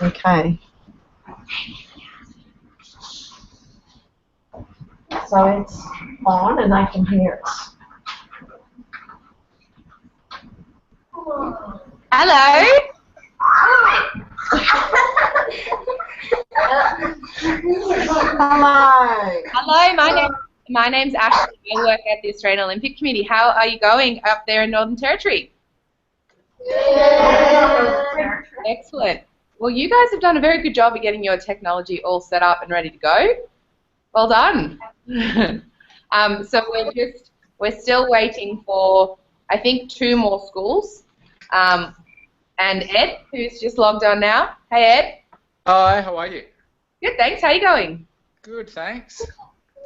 Okay. So it's on and they can hear us. Hello. Hello. Hello, my name's Ashley. I work at the Australian Olympic Committee. How are you going up there in Northern Territory? Yeah. Excellent. Well, you guys have done a very good job of getting your technology all set up and ready to go. Well done. So we're still waiting for, I think, 2 more schools. And Ed, who's just logged on now. Hey, Ed. Hi, how are you? Good, thanks. How are you going? Good, thanks. So,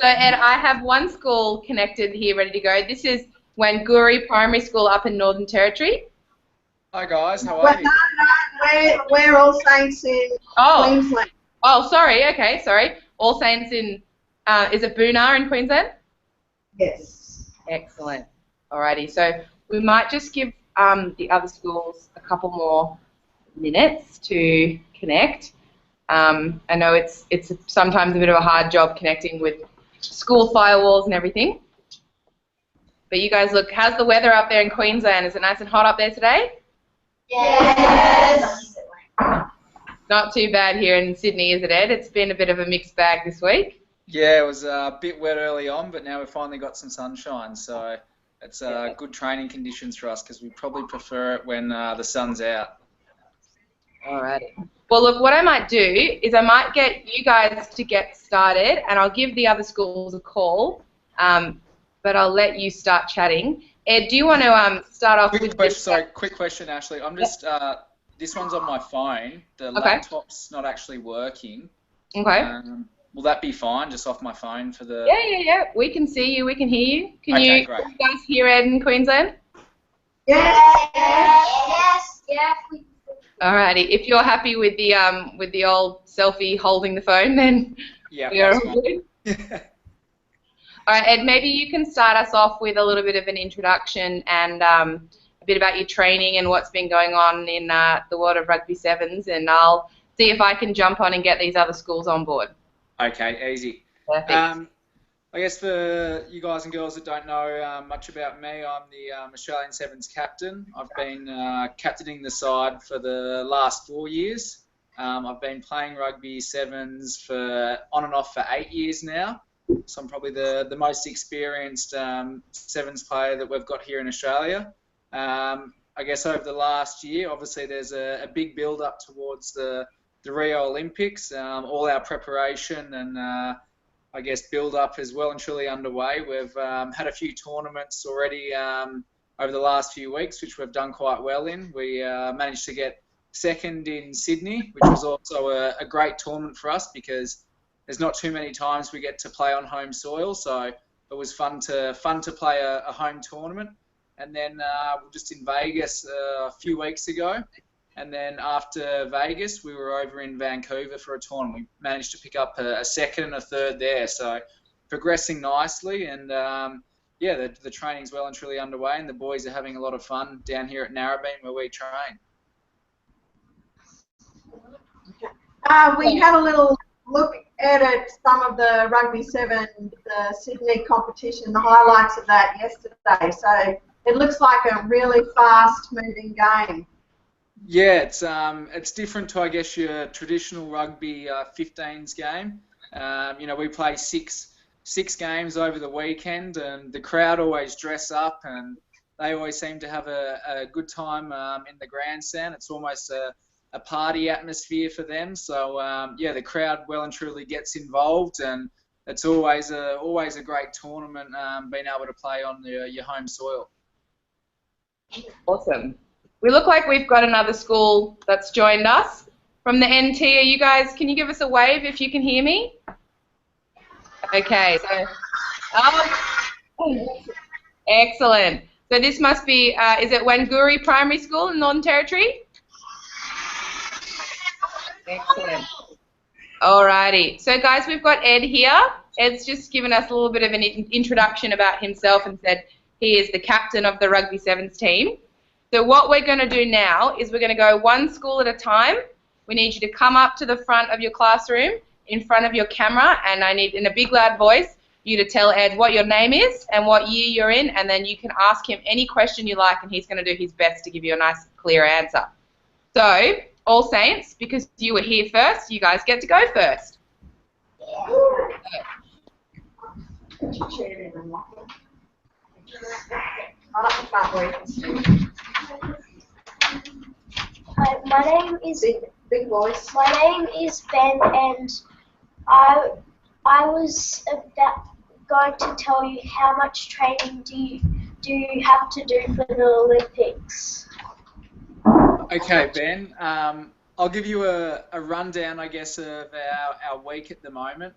Ed, I have 1 school connected here, ready to go. This is Wanguri Primary School up in Northern Territory. Hi, guys. How are you? No, we're All Saints in Queensland. Oh, sorry. Okay, sorry. All Saints in, is it Boonah in Queensland? Yes. Excellent. Alrighty. So we might just give the other schools a couple more minutes to connect. I know it's sometimes a bit of a hard job connecting with school firewalls and everything. But you guys, look, how's the weather up there in Queensland? Is it nice and hot up there today? Yes. Not too bad here in Sydney, is it, Ed? It's been a bit of a mixed bag this week. Yeah, it was a bit wet early on, but now we've finally got some sunshine, so it's good training conditions for us because we probably prefer it when the sun's out. Alrighty. Well, look, what I might do is I might get you guys to get started, and I'll give the other schools a call, but I'll let you start chatting. Ed, do you want to start off with this? Sorry, quick question, Ashley. I'm just this one's on my phone. The laptop's not actually working. Okay. Will that be fine, just off my phone for the... Yeah. We can see you. We can hear you. Can okay, great. you guys hear Ed in Queensland? Yes. Alrighty. If you're happy with the old selfie holding the phone, then we're all good. All right, Ed, maybe you can start us off with a little bit of an introduction and a bit about your training and what's been going on in the world of rugby sevens, and I'll see if I can jump on and get these other schools on board. Okay, easy. Perfect. I guess for you guys and girls that don't know much about me, I'm the Australian Sevens captain. I've been captaining the side for the last 4 years. I've been playing rugby sevens for on and off for 8 years now. So I'm probably the most experienced sevens player that we've got here in Australia. I guess over the last year, obviously there's a big build-up towards the Rio Olympics. All our preparation and I guess build-up is well and truly underway. We've had a few tournaments already over the last few weeks, which we've done quite well in. We managed to get second in Sydney, which was also a great tournament for us because there's not too many times we get to play on home soil, so it was fun to play a home tournament. And then we're just in Vegas a few weeks ago, and then after Vegas we were over in Vancouver for a tournament. We managed to pick up a second and a third there, so progressing nicely. And the training's well and truly underway, and the boys are having a lot of fun down here at Narrabeen where we train. We had a little look at some of the Rugby 7, the Sydney competition, the highlights of that yesterday. So it looks like a really fast-moving game. Yeah, it's different to, I guess, your traditional rugby 15s game. We play six games over the weekend, and the crowd always dress up, and they always seem to have a good time in the grandstand. It's almost a party atmosphere for them. So the crowd well and truly gets involved, and it's always a great tournament being able to play on your home soil. Awesome. We look like we've got another school that's joined us from the NT. Are you guys? Can you give us a wave if you can hear me? Okay. So, excellent. So this must be. Is it Wanguri Primary School in Northern Territory? Excellent. Alrighty. So guys, we've got Ed here. Ed's just given us a little bit of an introduction about himself and said he is the captain of the Rugby Sevens team. So what we're going to do now is we're going to go one school at a time, we need you to come up to the front of your classroom in front of your camera, and I need, in a big loud voice, you to tell Ed what your name is and what year you're in, and then you can ask him any question you like, and he's going to do his best to give you a nice, clear answer. So, All Saints, because you were here first, you guys get to go first. Hi, my name is big voice. My name is Ben, and I was going to tell you how much training do you have to do for the Olympics. Okay, Ben. I'll give you a rundown, I guess, of our week at the moment.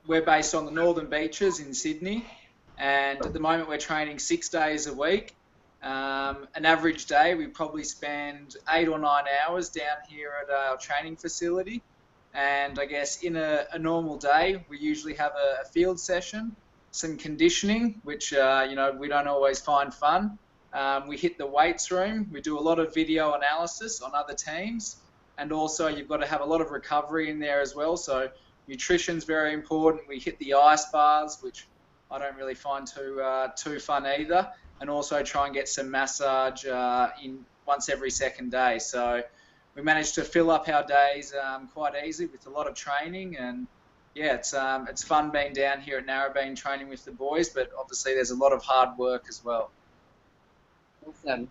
We're based on the Northern Beaches in Sydney, and at the moment we're training 6 days a week. An average day, we probably spend 8 or 9 hours down here at our training facility. And I guess in a normal day, we usually have a field session, some conditioning, which, you know, we don't always find fun. We hit the weights room. We do a lot of video analysis on other teams. And also you've got to have a lot of recovery in there as well. So nutrition's very important. We hit the ice baths, which I don't really find too fun either. And also try and get some massage in once every second day. So we managed to fill up our days quite easy with a lot of training, and yeah, it's fun being down here at Narrabeen training with the boys, but obviously there's a lot of hard work as well. Awesome.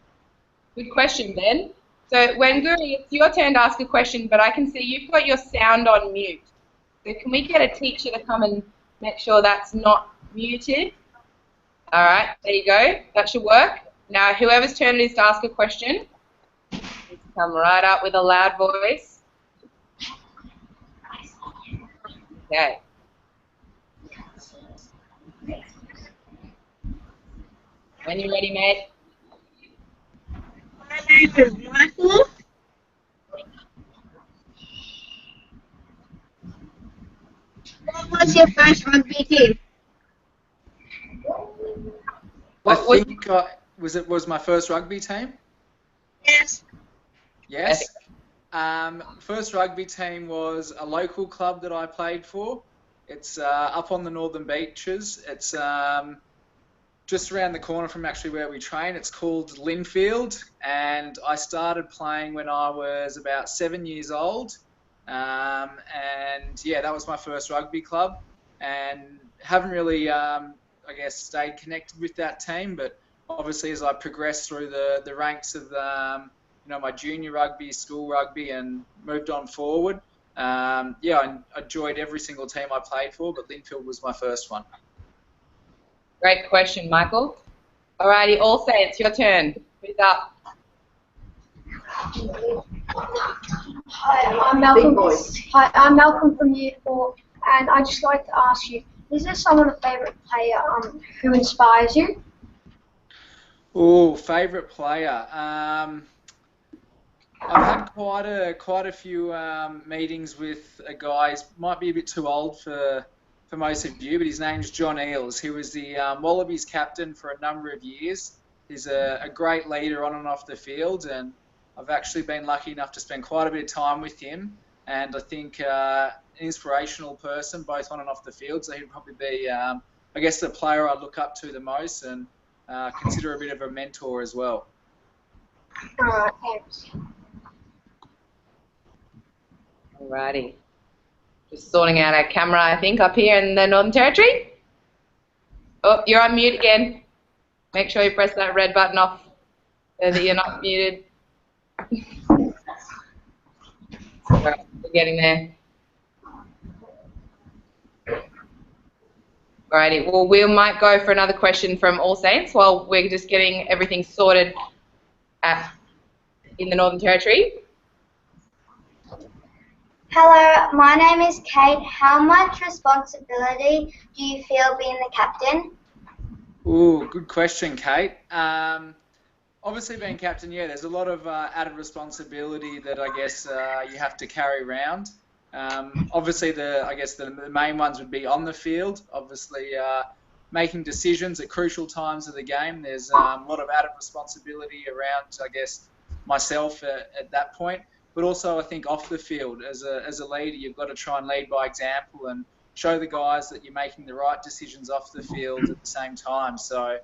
Good question, Ben. So Wanguri, it's your turn to ask a question, but I can see you've got your sound on mute. So can we get a teacher to come and make sure that's not muted? All right, there you go. That should work. Now, whoever's turn it is to ask a question, come right up with a loud voice. Okay. When you're ready, mate. My name is Michael. What was your first rugby team? I think was my first rugby team? Yes. Yes. First rugby team was a local club that I played for. It's up on the Northern Beaches. It's just around the corner from actually where we train. It's called Linfield, and I started playing when I was about 7 years old. And yeah, that was my first rugby club, and haven't really I guess stayed connected with that team, but obviously as I progressed through the ranks of you know, my junior rugby, school rugby, and moved on forward, yeah, I enjoyed every single team I played for, but Linfield was my first one. Great question, Michael. Alrighty, All Saints, your turn. Who's up? Hi, I'm Malcolm. Hi, I'm Malcolm from Year 4, and I'd just like to ask you, is there someone a favourite player who inspires you? Oh, favourite player. I've had quite a few meetings with a guy. He might be a bit too old for most of you, but his name's John Eales. He was the Wallabies captain for a number of years. He's a great leader on and off the field, and I've actually been lucky enough to spend quite a bit of time with him. And I think an inspirational person, both on and off the field. So he'd probably be, I guess, the player I look up to the most, and consider a bit of a mentor as well. Thanks. Alrighty. Just sorting out our camera, I think, up here in the Northern Territory. Oh, you're on mute again. Make sure you press that red button off so that you're not muted. Alright, we're getting there. Alrighty, well, we might go for another question from All Saints while we're just getting everything sorted in the Northern Territory. Hello, my name is Kate. How much responsibility do you feel being the captain? Ooh, good question, Kate. Obviously being captain, yeah, there's a lot of added responsibility that I guess you have to carry around. Obviously, I guess the main ones would be on the field. Obviously, making decisions at crucial times of the game. There's a lot of added responsibility around, I guess, myself at that point. but also I think off the field as a leader, you've got to try and lead by example and show the guys that you're making the right decisions off the field at the same time. So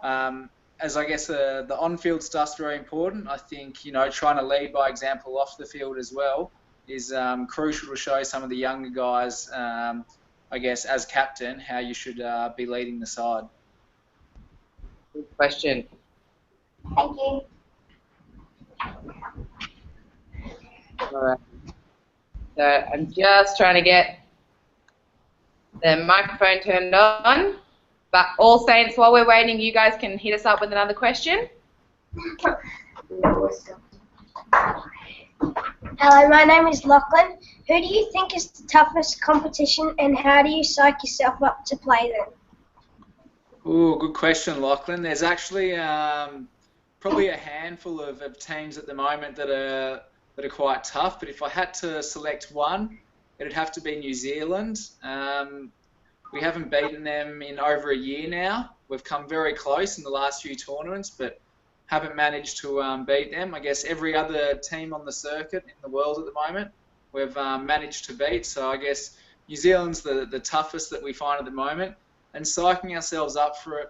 as I guess the on-field stuff's very important, I think, trying to lead by example off the field as well is crucial to show some of the younger guys, I guess, as captain, how you should be leading the side. Good question. Thank you. All right. So I'm just trying to get the microphone turned on. But All Saints, while we're waiting, you guys can hit us up with another question. Hello, my name is Lachlan. Who do you think is the toughest competition, and how do you psych yourself up to play them? Ooh, good question, Lachlan. There's actually probably a handful of teams at the moment that are quite tough, but if I had to select one, it'd have to be New Zealand. We haven't beaten them in over a year now. We've come very close in the last few tournaments, but haven't managed to beat them. I guess every other team on the circuit in the world at the moment, we've managed to beat. So I guess New Zealand's the toughest that we find at the moment. And psyching ourselves up for it,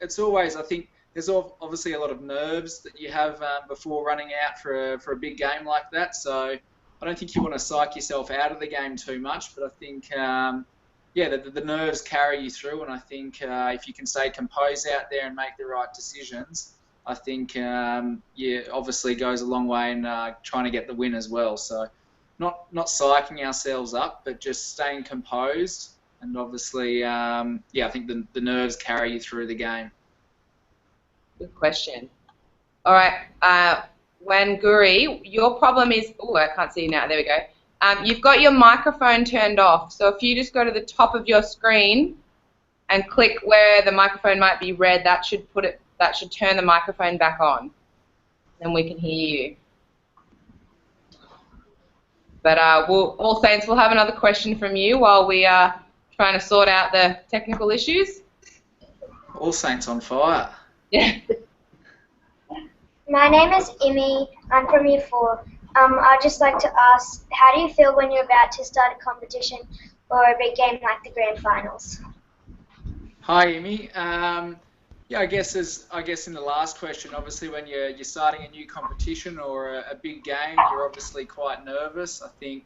it's always, I think, there's obviously a lot of nerves that you have before running out for a big game like that. So I don't think you want to psych yourself out of the game too much, but I think, the nerves carry you through, and I think if you can stay composed out there and make the right decisions, I think, obviously goes a long way in trying to get the win as well. So not psyching ourselves up, but just staying composed, and obviously, I think the nerves carry you through the game. Good question. All right, Wanguri, your problem is, I can't see you now. There we go. You've got your microphone turned off. So if you just go to the top of your screen and click where the microphone might be red, that should turn the microphone back on. Then we can hear you. But All Saints, we'll have another question from you while we are trying to sort out the technical issues. All Saints on fire. Yeah. My name is Imi. I'm from Year 4. I'd just like to ask, how do you feel when you're about to start a competition or a big game like the Grand Finals? Hi, Amy. I guess in the last question, obviously when you're starting a new competition or a big game, you're obviously quite nervous. I think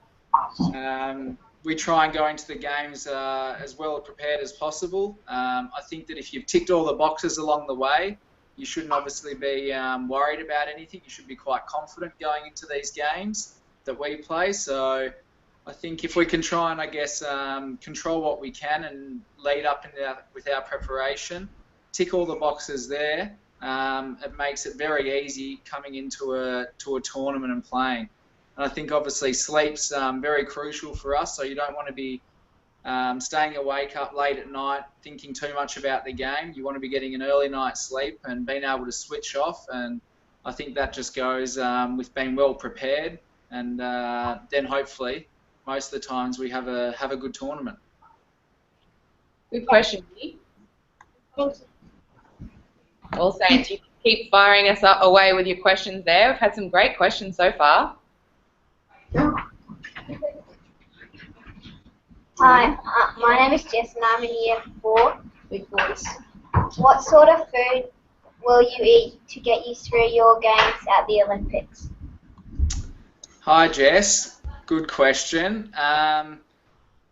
we try and go into the games as well prepared as possible. I think that if you've ticked all the boxes along the way, you shouldn't obviously be worried about anything. You should be quite confident going into these games that we play. So I think if we can try and, I guess, control what we can and lead up with our preparation, tick all the boxes there, it makes it very easy coming into a tournament and playing. And I think obviously sleep's very crucial for us, so you don't want to be staying awake up late at night thinking too much about the game. You want to be getting an early night's sleep and being able to switch off, and I think that just goes with being well prepared, and then hopefully most of the times we have a good tournament. Good question, Lee. Thank you. All Saints, you can keep firing us away with your questions there. We've had some great questions so far. Hi, my name is Jess and I'm in Year 4. What sort of food will you eat to get you through your games at the Olympics? Hi, Jess. Good question.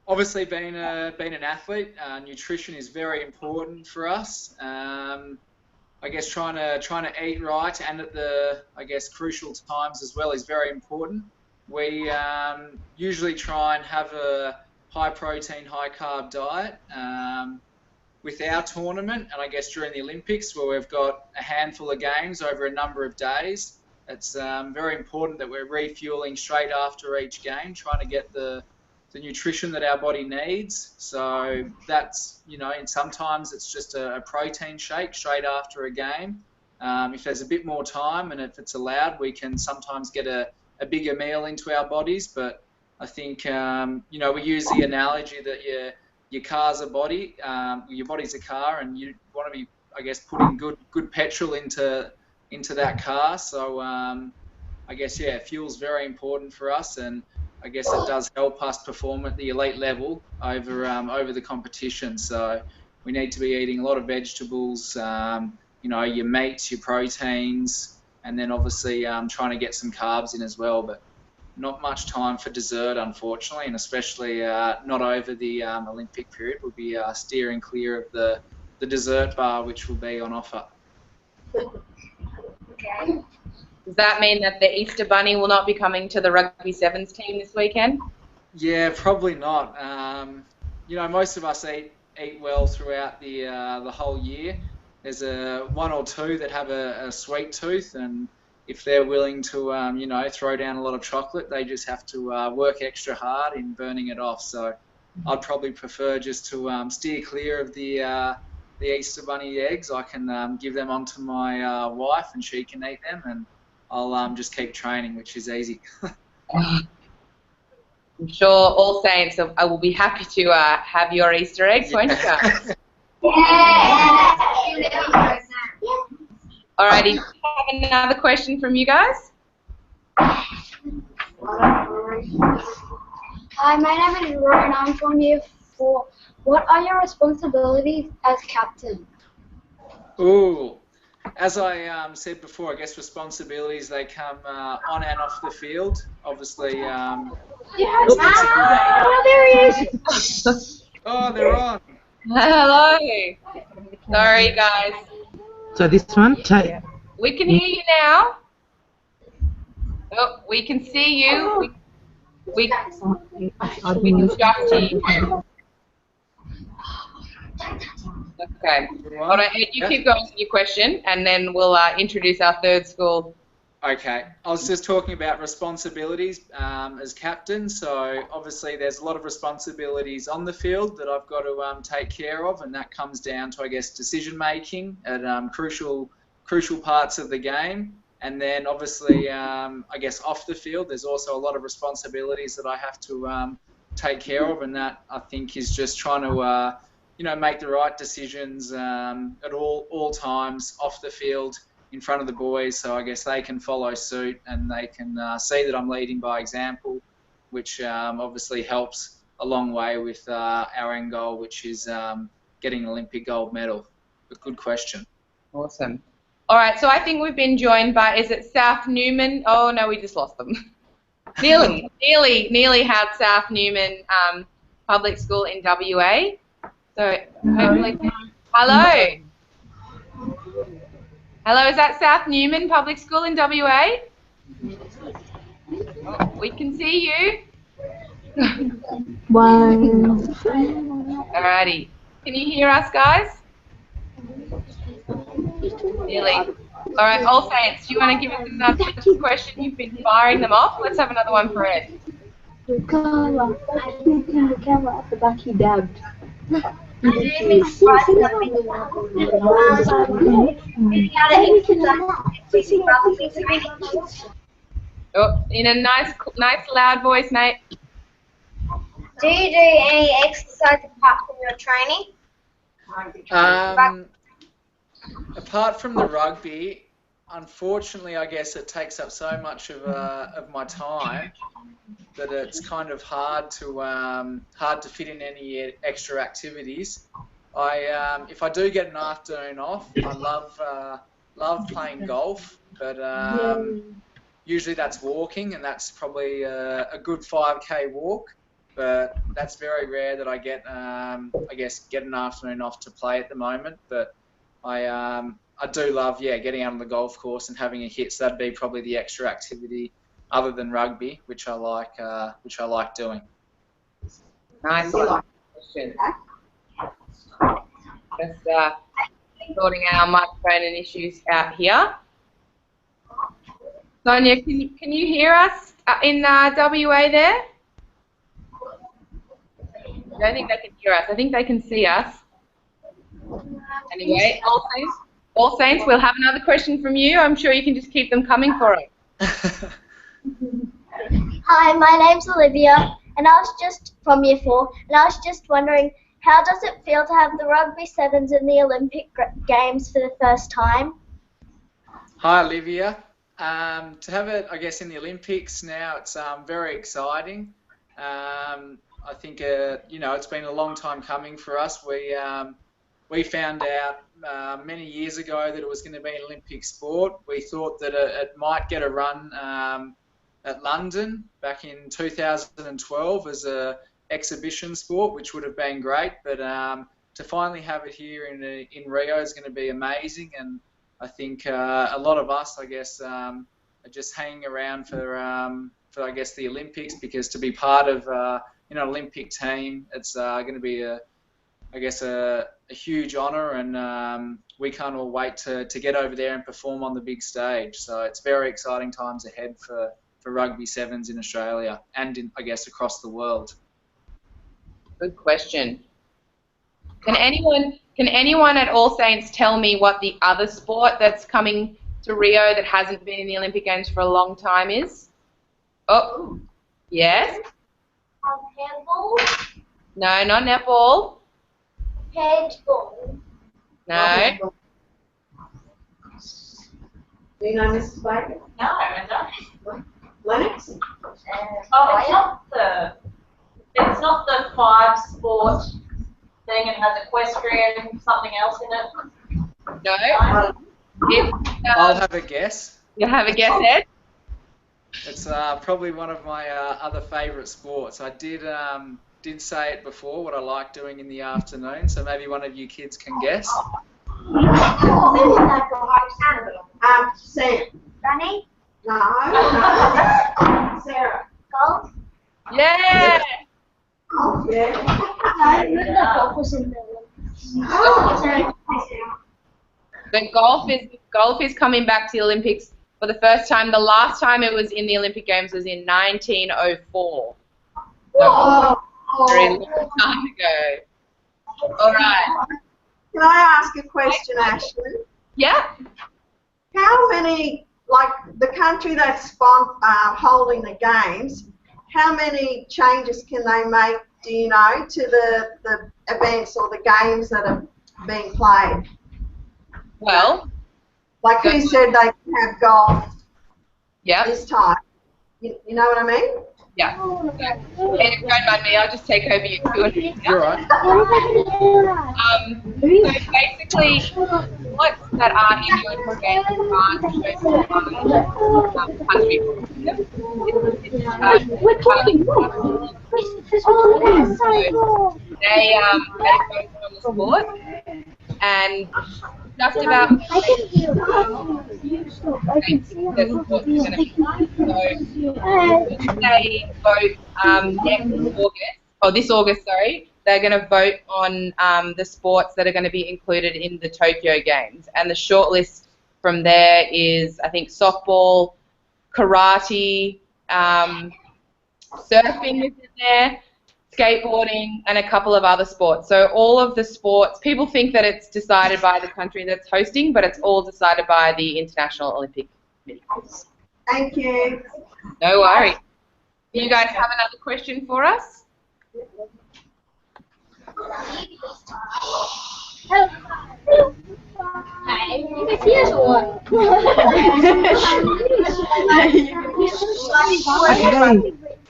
Obviously, being an athlete, nutrition is very important for us. I guess trying to eat right and at the crucial times as well is very important. We usually try and have a high protein, high carb diet with our tournament, and I guess during the Olympics where we've got a handful of games over a number of days, it's very important that we're refueling straight after each game, trying to get the nutrition that our body needs. So that's, and sometimes it's just a protein shake straight after a game. If there's a bit more time and if it's allowed, we can sometimes get a bigger meal into our bodies, but I think, we use the analogy that your car's a body, your body's a car, and you want to be, I guess, putting good petrol into that car. So, I guess, yeah, fuel's very important for us, and I guess it does help us perform at the elite level over the competition. So we need to be eating a lot of vegetables, you know, your meats, your proteins, and then obviously trying to get some carbs in as well. But not much time for dessert, unfortunately, and especially not over the Olympic period. We'll be steering clear of the dessert bar, which will be on offer. Okay. Does that mean that the Easter Bunny will not be coming to the Rugby Sevens team this weekend? Yeah, probably not. You know, most of us eat well throughout the whole year. There's one or two that have a sweet tooth, and if they're willing to, you know, throw down a lot of chocolate, they just have to work extra hard in burning it off. So I'd probably prefer just to steer clear of the Easter Bunny eggs. I can give them on to my wife, and she can eat them, and I'll just keep training, which is easy. I'm sure All Saints, I will be happy to have your Easter eggs, won't you? Alrighty, do we have another question from you guys? Hi, my name is Roy and I'm from Year 4. What are your responsibilities as captain? Ooh, as I said before, I guess responsibilities, they come on and off the field. Obviously, Oh, there he is! Oh, they're on. Hello. Sorry, guys. So this one, We can hear you now. Oh, we can see you. We can just hear you. Okay. All right, Ed, you keep going with your question, and then we'll introduce our third school. Okay. I was just talking about responsibilities as captain. So obviously there's a lot of responsibilities on the field that I've got to take care of, and that comes down to, I guess, decision making at crucial parts of the game. And then obviously, I guess off the field, there's also a lot of responsibilities that I have to take care of, and that I think is just trying to you know, make the right decisions at all times off the field in front of the boys, so I guess they can follow suit and they can see that I'm leading by example, which obviously helps a long way with our end goal, which is getting an Olympic gold medal. But good question. Awesome. All right, so I think we've been joined by, is it South Newman? Oh, no, we just lost them. nearly had South Newman Public School in WA. So hopefully, hello. Hello, is that South Newman Public School in WA? Oh, we can see you. Alrighty. Can you hear us, guys? Nearly. Alright, All Saints, do you want to give us another question? You've been firing them off. Let's have another one for Ed. The camera at the back he dabbed. Oh, in a nice loud voice, Nate. Do you do any exercise apart from your training? Apart from the rugby, unfortunately, I guess it takes up so much of my time that it's kind of hard to fit in any extra activities. If I do get an afternoon off, I love playing golf, but usually that's walking, and that's probably a good 5K walk. But that's very rare that I get an afternoon off to play at the moment. But I do love getting out on the golf course and having a hit. So that'd be probably the extra activity other than rugby, which I like doing. Nice question. Just sorting our microphone and issues out here. Sonia, can you hear us in WA there? I don't think they can hear us. I think they can see us. Anyway, All Saints, we'll have another question from you. I'm sure you can just keep them coming for us. Hi, my name's Olivia, and I was just from Year 4, and I was just wondering, how does it feel to have the Rugby Sevens in the Olympic Games for the first time? Hi, Olivia. To have it, I guess, in the Olympics now, it's very exciting. I think, it's been a long time coming for us. We found out many years ago that it was going to be an Olympic sport. We thought that it might get a run at London back in 2012 as a exhibition sport, which would have been great. But to finally have it here in Rio is going to be amazing. And I think a lot of us, I guess, are just hanging around for I guess, the Olympics, because to be part of an Olympic team, it's going to be a huge honour, and we can't all wait to get over there and perform on the big stage. So it's very exciting times ahead for rugby sevens in Australia and I guess across the world. Good question. Can anyone at All Saints tell me what the other sport that's coming to Rio that hasn't been in the Olympic Games for a long time is? Oh, yes? Handball? No, not netball. Handball. No. Do you know Mrs. Baker? No, I don't. Lennox? Oh, it's not the 5-sport thing and has equestrian, something else in it. No. I'll have a guess. You have a guess, Ed? It's probably one of my other favourite sports. I did say it before, what I like doing in the afternoon, so maybe one of you kids can guess. Sam. Running? No. Sarah. Golf? Yeah. Oh, yeah. Golf was in the The golf is coming back to the Olympics for the first time. The last time it was in the Olympic Games was in 1904. So very long time ago. All right. Can I ask a question, Ashley? Yeah. How many, like the country that's holding the games, how many changes can they make, do you know, to the events or the games that are being played? Well. Like who said they can have golf this time? You know what I mean? Yeah. Don't mind me, I'll just take over your Q&A. You're right. So basically, sports that are in the Olympic Games aren't country. They focus on the sport, and just about they vote next August, or this August, sorry, they're going to vote on the sports that are going to be included in the Tokyo Games. And the shortlist from there is, I think, softball, karate, surfing is in there, skateboarding, and a couple of other sports. So all of the sports, people think that it's decided by the country that's hosting, but it's all decided by the International Olympic Committee. Thank you. No worries. Do you guys have another question for us?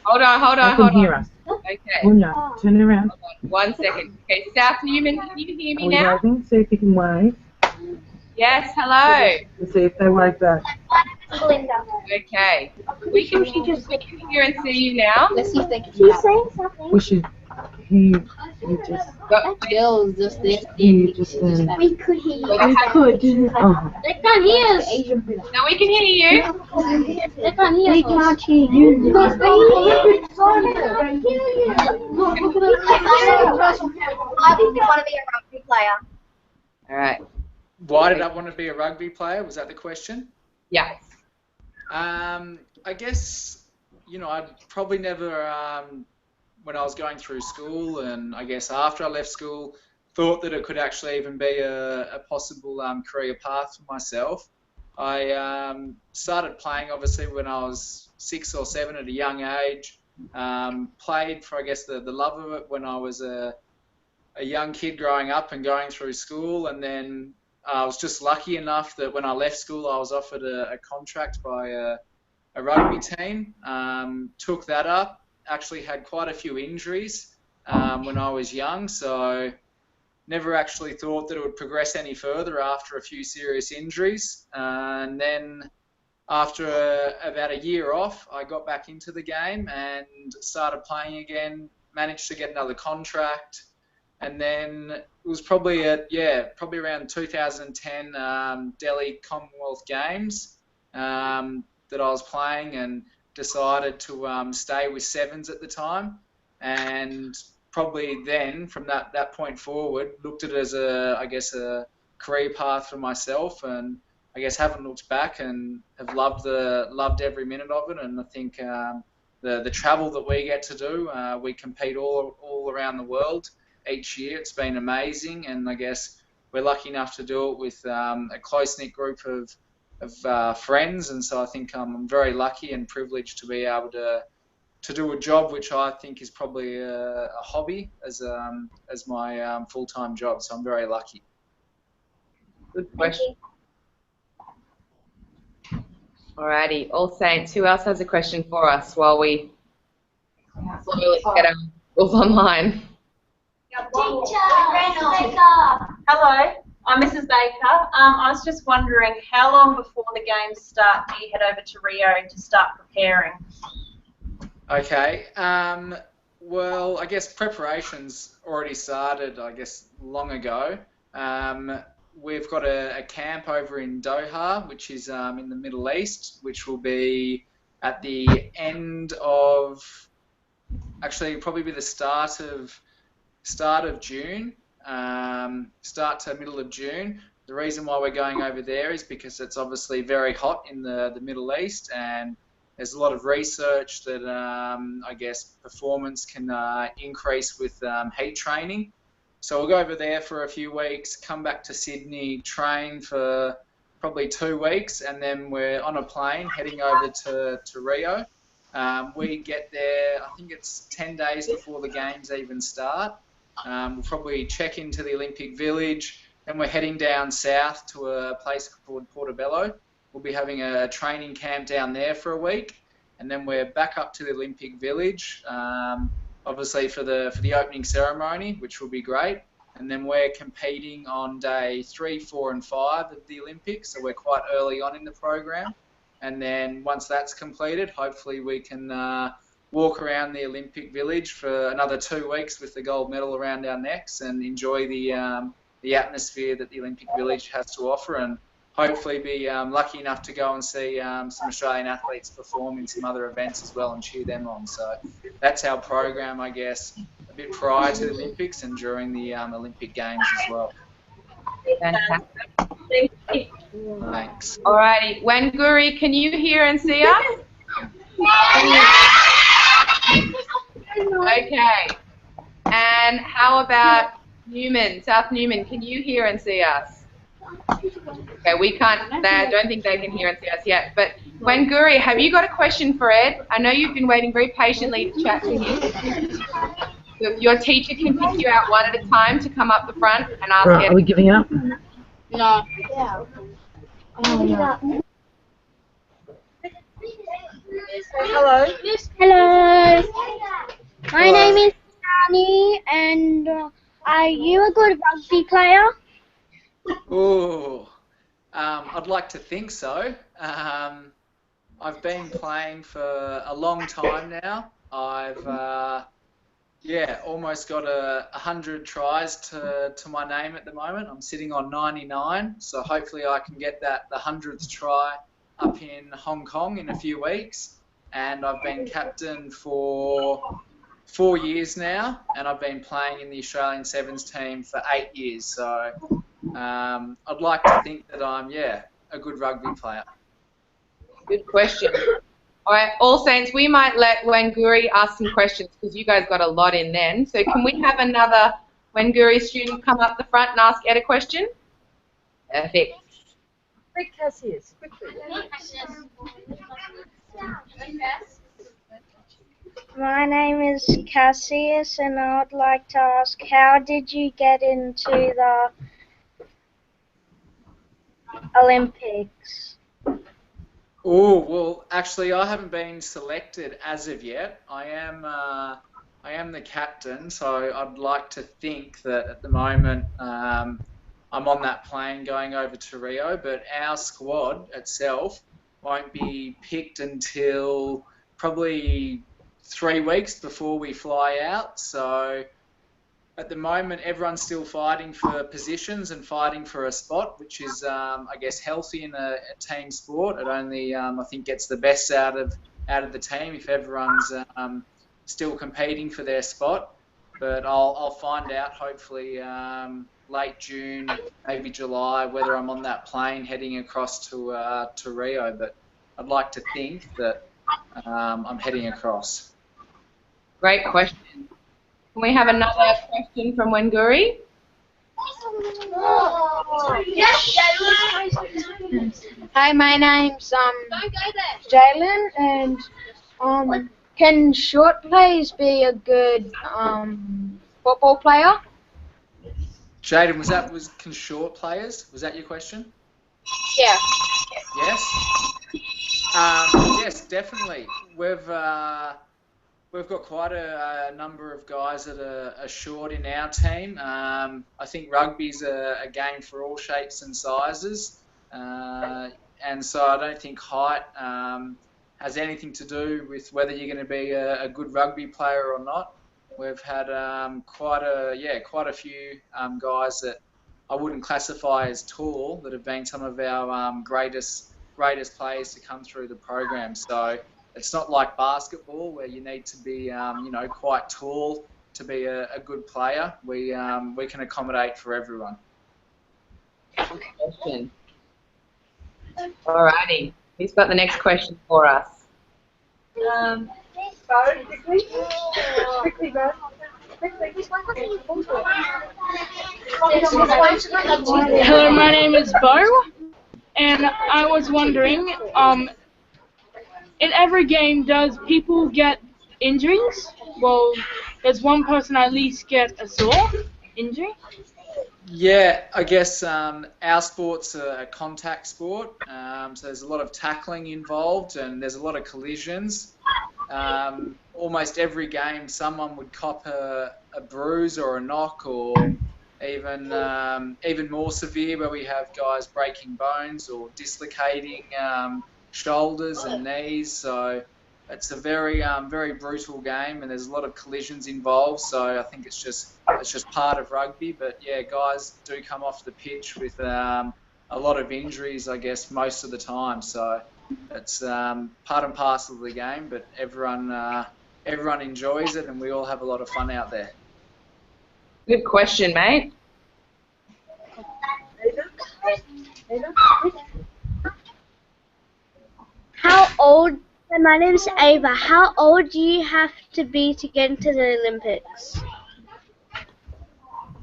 Hold on. Hear us. Okay. Yuna, turn around. Hold on 1 second. Okay, South Newman, can you hear me Are we now? waving? See if you can wave. Yes, hello. Let's see if they wave back. Okay. We can hear and see you now. Let's see if they can She's saying something. We should hear you just. Bill just this. You just then. We could hear you. We could. Oh. They can't hear us. No, we can hear you. They can't hear us. We can't hear you. Because they hear I want to be a rugby player. All right. Why did I want to be a rugby player? Was that the question? Yes. I guess, I'd probably never, when I was going through school and I guess after I left school, thought that it could actually even be a possible career path for myself. I started playing, obviously, when I was 6 or 7 at a young age. Played for, I guess, the love of it when I was a young kid growing up and going through school, and then I was just lucky enough that when I left school, I was offered a contract by a rugby team. Took that up. Actually had quite a few injuries when I was young, so never actually thought that it would progress any further after a few serious injuries. And then after about a year off, I got back into the game and started playing again, managed to get another contract. And then it was probably around 2010 Delhi Commonwealth Games that I was playing, and decided to stay with sevens at the time. And probably then, from that point forward, looked at it as a career path for myself, and I guess haven't looked back and have loved every minute of it. And I think the travel that we get to do, we compete all around the world each year. It's been amazing, and I guess we're lucky enough to do it with a close-knit group of friends, and so I think I'm very lucky and privileged to be able to do a job which I think is probably a hobby as my full-time job. So I'm very lucky. Good question. Alrighty, All Saints, who else has a question for us while we slowly get our schools online? Hello, I'm Mrs. Baker. I was just wondering, how long before the games start do you head over to Rio to start preparing? Okay. Well, I guess preparations already started, I guess, long ago. We've got a camp over in Doha, which is in the Middle East, which will be at the end of, actually probably be the start of June, start to middle of June. The reason why we're going over there is because it's obviously very hot in the Middle East, and there's a lot of research that I guess performance can increase with heat training. So we'll go over there for a few weeks, come back to Sydney, train for probably 2 weeks, and then we're on a plane heading over to Rio. We get there, I think it's 10 days before the games even start. We'll probably check into the Olympic Village, then we're heading down south to a place called Portobello. We'll be having a training camp down there for a week, and then we're back up to the Olympic Village, obviously for the opening ceremony, which will be great. And then we're competing on day 3, 4, and 5 of the Olympics, so we're quite early on in the program. And then once that's completed, hopefully we can walk around the Olympic Village for another 2 weeks with the gold medal around our necks and enjoy the atmosphere that the Olympic Village has to offer, and hopefully be lucky enough to go and see some Australian athletes perform in some other events as well and cheer them on. So that's our program, I guess, a bit prior to the Olympics and during the Olympic Games as well. Fantastic. Thanks. Alrighty, Wanguri, can you hear and see us? Okay. And how about Newman, South Newman, can you hear and see us? Okay, we can't, I don't think they can hear and see us yet. But Wanguri, have you got a question for Ed? I know you've been waiting very patiently to chat to him. Your teacher can pick you out one at a time to come up the front and ask Ed. Are we giving up? No. Oh, no. Hello. Hello. My name is Danny, and are you a good rugby player? Ooh, I'd like to think so. I've been playing for a long time now. I've almost got 100 tries to my name at the moment. I'm sitting on 99, so hopefully I can get the 100th try up in Hong Kong in a few weeks. And I've been captain for 4 years now, and I've been playing in the Australian Sevens team for 8 years. So I'd like to think that I'm, a good rugby player. Good question. All right, All Saints, we might let Wanguri ask some questions because you guys got a lot in then. So can we have another Wanguri student come up the front and ask Ed a question? Perfect. Quick, Cassius, quickly. My name is Cassius, and I would like to ask, how did you get into the Olympics? Oh, well, actually, I haven't been selected as of yet. I am the captain, so I'd like to think that at the moment I'm on that plane going over to Rio, but our squad itself won't be picked until probably 3 weeks before we fly out. So at the moment, everyone's still fighting for positions and fighting for a spot, which is, I guess, healthy in a team sport. It only, I think, gets the best out of the team if everyone's still competing for their spot. But I'll find out hopefully late June, maybe July, whether I'm on that plane heading across to Rio. But I'd like to think that I'm heading across. Great question. Can we have another question from Wanguri? Hi, my name's Jalen, and can short players be a good football player? Jaden, can short players? Was that your question? Yeah. Yes. Yes, definitely. We've got quite a number of guys that are short in our team. I think rugby's a game for all shapes and sizes, and so I don't think height has anything to do with whether you're going to be a good rugby player or not. We've had quite a few guys that I wouldn't classify as tall that have been some of our greatest players to come through the program. So it's not like basketball where you need to be quite tall to be a good player. We can accommodate for everyone. Question. Alrighty, who's got the next question for us? Quickly, bro. Hello, my name is Bo, and I was wondering, in every game, does people get injuries? Well, does one person at least get a sore injury? Yeah, I guess our sport's a contact sport, so there's a lot of tackling involved and there's a lot of collisions. Almost every game someone would cop a bruise or a knock, or even more severe where we have guys breaking bones or dislocating shoulders and knees. So it's a very brutal game, and there's a lot of collisions involved. So I think it's just part of rugby. But yeah, guys do come off the pitch with a lot of injuries, I guess, most of the time. So it's part and parcel of the game. But everyone enjoys it, and we all have a lot of fun out there. Good question, mate. How old? My name is Ava. How old do you have to be to get into the Olympics?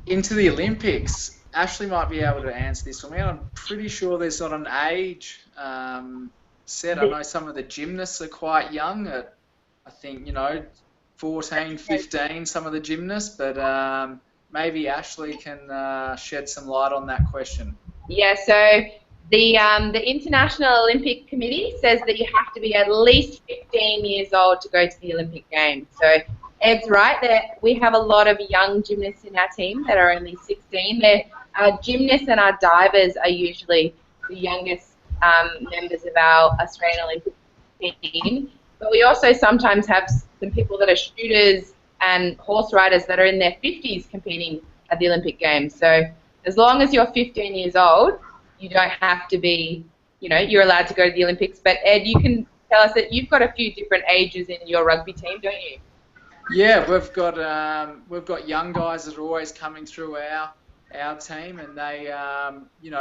Into the Olympics, Ashley might be able to answer this for me. I'm pretty sure there's not an age set. I know some of the gymnasts are quite young at, I think, 14, 15, some of the gymnasts, but maybe Ashley can shed some light on that question. Yeah, so the International Olympic Committee says that you have to be at least 15 years old to go to the Olympic Games. So Ed's right that we have a lot of young gymnasts in our team that are only 16. Our gymnasts and our divers are usually the youngest members of our Australian Olympic team. But we also sometimes have some people that are shooters and horse riders that are in their 50s competing at the Olympic Games. So as long as you're 15 years old, you don't have to be, you're allowed to go to the Olympics. But Ed, you can tell us that you've got a few different ages in your rugby team, don't you? Yeah, we've got young guys that are always coming through our team, and they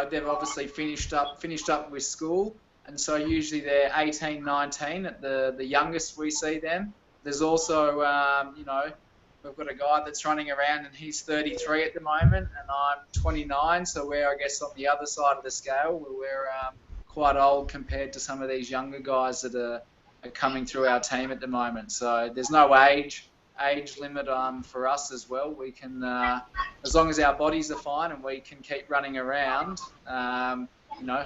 they've obviously finished up with school, and so usually they're 18, 19 at the youngest we see them. There's also we've got a guy that's running around and he's 33 at the moment, and I'm 29, so we're, I guess, on the other side of the scale where we're quite old compared to some of these younger guys that are coming through our team at the moment. So there's no age limit for us as well. We can, as long as our bodies are fine and we can keep running around,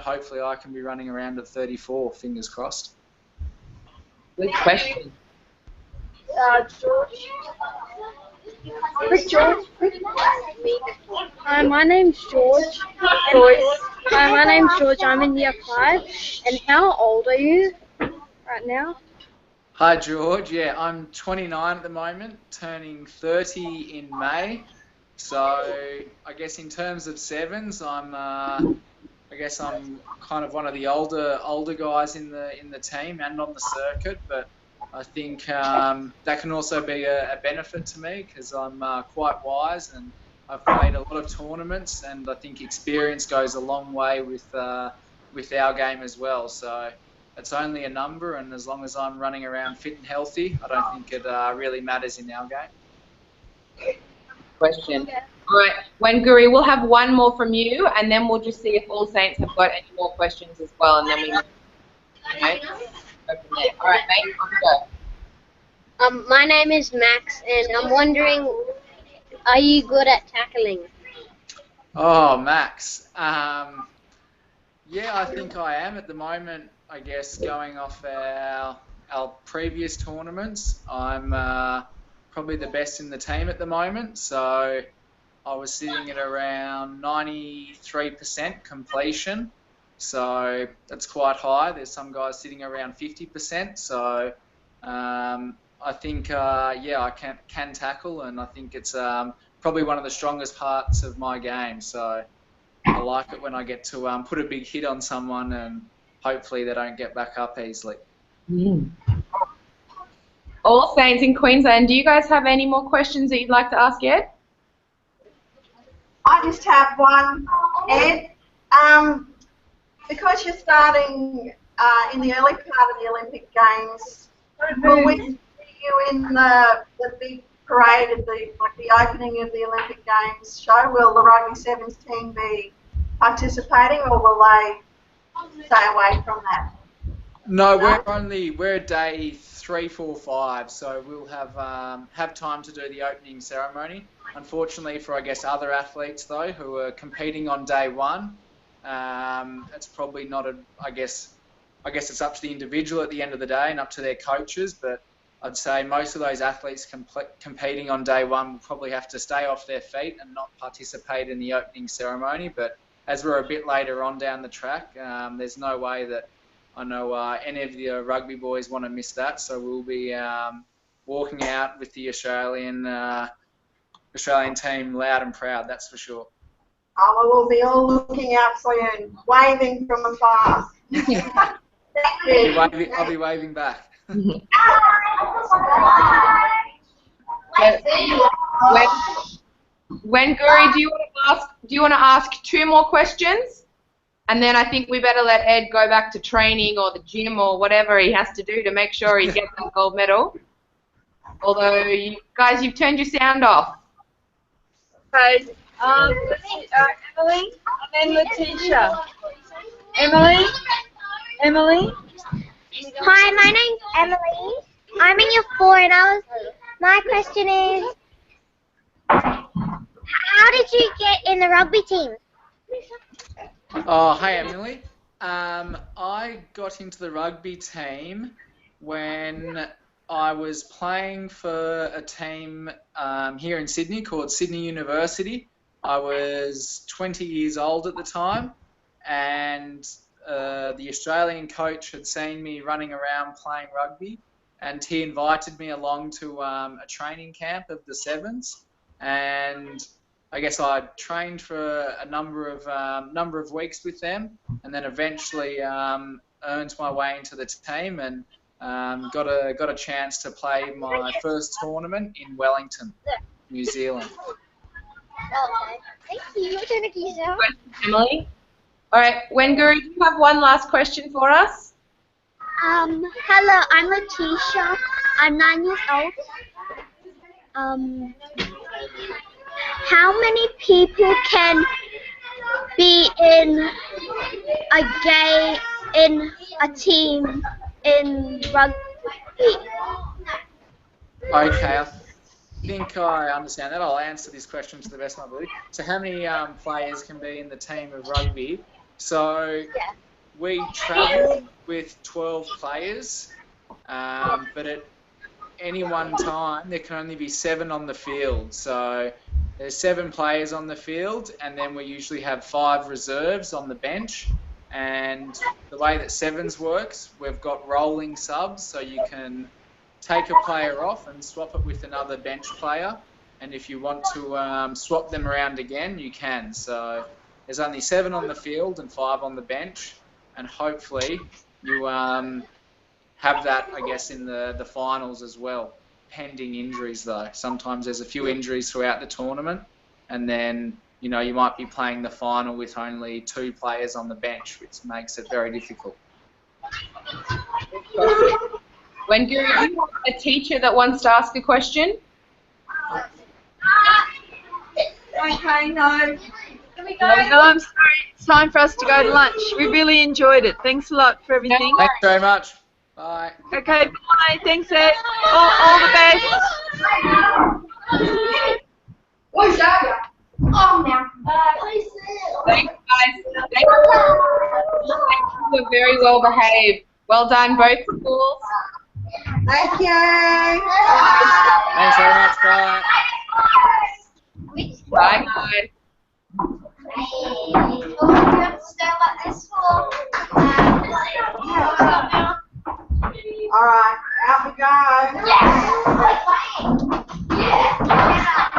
hopefully I can be running around at 34, fingers crossed. Good question. George. George. Hi, my name's George. Hi, my name's George. I'm in year 5. And how old are you right now? Hi, George. Yeah, I'm 29 at the moment, turning 30 in May. So I guess in terms of sevens, I'm kind of one of the older guys in the team and on the circuit. But I think that can also be a benefit to me because I'm quite wise and I've played a lot of tournaments, and I think experience goes a long way with our game as well. So it's only a number, and as long as I'm running around fit and healthy, I don't think it really matters in our game. Question. All right, Wanguri, we'll have one more from you, and then we'll just see if All Saints have got any more questions as well, and then we. Okay. Go from there. All right, mate. On we go. My name is Max, and I'm wondering, are you good at tackling? Oh, Max. Yeah, I think I am at the moment. I guess going off our previous tournaments, I'm probably the best in the team at the moment. So I was sitting at around 93% completion. So that's quite high. There's some guys sitting around 50%. So I think, yeah, I can tackle, and I think it's probably one of the strongest parts of my game. So I like it when I get to put a big hit on someone and hopefully they don't get back up easily. All Saints in Queensland, do you guys have any more questions that you'd like to ask Ed? I just have one, Ed. Because you're starting in the early part of the Olympic Games, will we see you in the big parade at the opening of the Olympic Games show? Will the Rugby Sevens team be participating, or will they stay away from that? No, we're day 3, 4, 5, so we'll have time to do the opening ceremony. Unfortunately for, I guess, other athletes though who are competing on day 1, it's probably not I guess it's up to the individual at the end of the day and up to their coaches, but I'd say most of those athletes competing on day 1 will probably have to stay off their feet and not participate in the opening ceremony. But as we're a bit later on down the track, there's no way that I know any of the rugby boys want to miss that. So we'll be walking out with the Australian team loud and proud, that's for sure. Oh, well, we'll be all looking out for you and waving from afar. Thank you. I'll be waving back. Wanguri, do you want to ask 2 more questions? And then I think we better let Ed go back to training or the gym or whatever he has to do to make sure he gets that gold medal. Although, you guys, you've turned your sound off. Okay. Emily, and then Letitia. Emily? Hi, my name's Emily. I'm in year 4, and my question is, how did you get in the rugby team? Oh, hi Emily. I got into the rugby team when I was playing for a team here in Sydney called Sydney University. I was 20 years old at the time, and the Australian coach had seen me running around playing rugby, and he invited me along to a training camp of the Sevens, and I guess I trained for a number of weeks with them, and then eventually earned my way into the team and got a chance to play my first tournament in Wellington, New Zealand. Thank you. Emily? All right, Wanguri, do you have one last question for us? Hello, I'm Letitia. I'm 9 years old. How many people can be in a team in rugby? Okay, I think I understand that. I'll answer this question to the best of my ability. So how many players can be in the team of rugby? So we travel with 12 players, but at any one time there can only be 7 on the field. So there's 7 players on the field, and then we usually have 5 reserves on the bench. And the way that sevens works, we've got rolling subs, so you can take a player off and swap it with another bench player. And if you want to swap them around again, you can. So there's only 7 on the field and 5 on the bench, and hopefully you have that, I guess, in the finals as well, pending injuries though. Sometimes there's a few injuries throughout the tournament, and then you might be playing the final with only 2 players on the bench, which makes it very difficult. Wanguri, do you have a teacher that wants to ask a question? Okay, no. No, I'm sorry. It's time for us to go to lunch. We really enjoyed it. Thanks a lot for everything. Thanks very much. Bye. Okay, bye. Thanks, Ed. All the best. What's that? Oh, now. Thanks, guys. You were very well behaved. Well done, both schools. Thank you. Thanks very much. Bye. Bye, guys. All right, out we go. Yeah.